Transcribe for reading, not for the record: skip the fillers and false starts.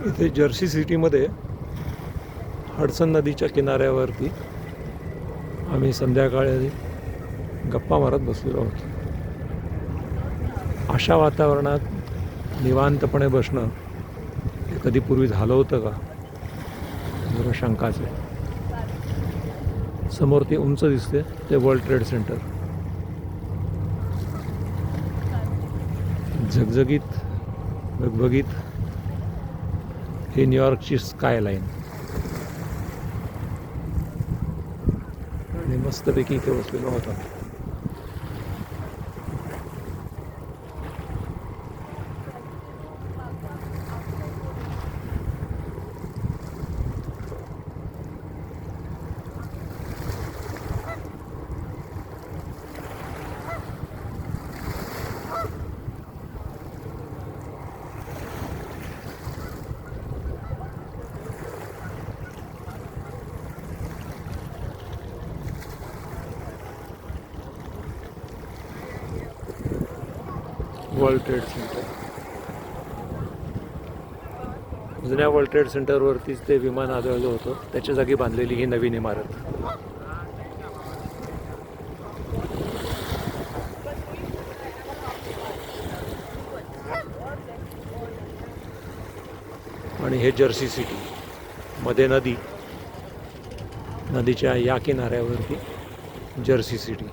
इथे जर्सी सिटीमध्ये हडसन नदीच्या किनाऱ्यावरती आम्ही संध्याकाळी गप्पा मारत बसलेलो आहोत. अशा वातावरणात निवांतपणे बसणं हे कधी पूर्वी झालं होतं का, जरा शंकाच आहे. समोर ते उंच दिसते ते वर्ल्ड ट्रेड सेंटर. झगझगीत भगभगीत ही न्यूयॉर्कची स्कायलाईन आणि मस्तपैकी इथे बसलेलो होता. वर्ल्ड ट्रेड सेंटर, जुन्या वर्ल्ड ट्रेड सेंटरवरतीच ते विमान आदळलं होतं, त्याच्या जागी बांधलेली ही नवीन इमारत. आणि हे जर्सी सिटी, मध्ये नदी, नदीच्या या किनाऱ्यावरती जर्सी सिटी.